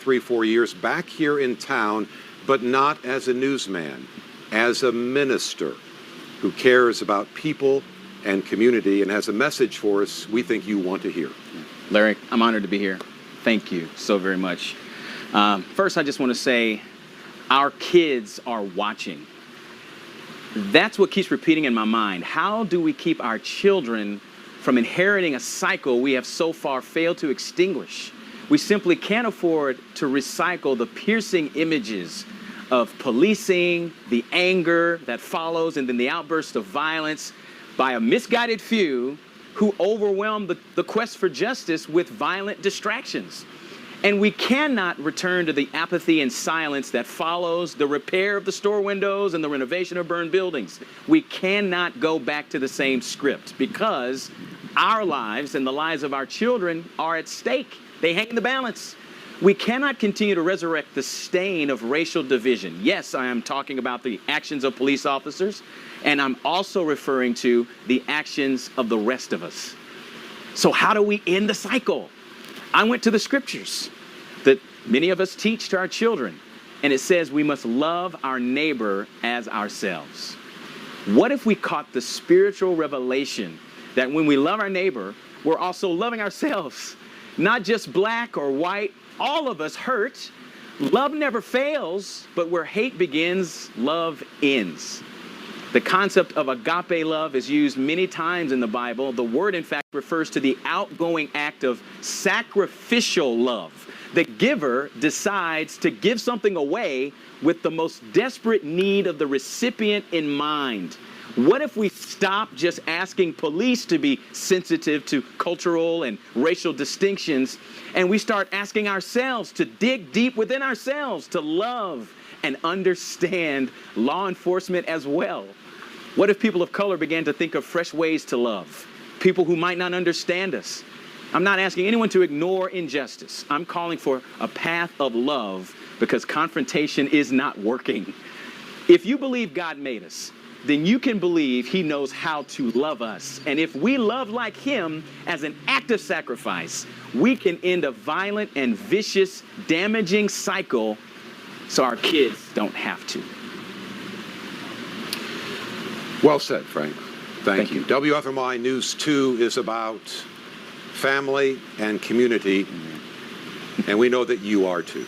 3-4 years back here in town, but not as a newsman, as a minister who cares about people and community and has a message for us we think you want to hear. Larry, I'm honored to be here. Thank you so very much. First, I just want to say our kids are watching. That's what keeps repeating in my mind. How do we keep our children from inheriting a cycle we have so far failed to extinguish? We simply can't afford to recycle the piercing images of policing, the anger that follows, and then the outburst of violence by a misguided few who overwhelm the quest for justice with violent distractions. And we cannot return to the apathy and silence that follows the repair of the store windows and the renovation of burned buildings. We cannot go back to the same script because our lives and the lives of our children are at stake. They hang in the balance. We cannot continue to resurrect the stain of racial division. Yes, I am talking about the actions of police officers, and I'm also referring to the actions of the rest of us. So how do we end the cycle? I went to the scriptures that many of us teach to our children, and it says we must love our neighbor as ourselves. What if we caught the spiritual revelation that when we love our neighbor, we're also loving ourselves? Not just black or white, all of us hurt. Love never fails, but where hate begins, love ends. The concept of agape love is used many times in the Bible. The word, in fact, refers to the outgoing act of sacrificial love. The giver decides to give something away with the most desperate need of the recipient in mind. What if we stop just asking police to be sensitive to cultural and racial distinctions, and we start asking ourselves to dig deep within ourselves to love and understand law enforcement as well? What if people of color began to think of fresh ways to love? People who might not understand us. I'm not asking anyone to ignore injustice. I'm calling for a path of love because confrontation is not working. If you believe God made us, then you can believe he knows how to love us. And if we love like him as an act of sacrifice, we can end a violent and vicious, damaging cycle so our kids don't have to. Well said, Frank. Thank you. WFMY News 2 is about family and community, and we know that you are too.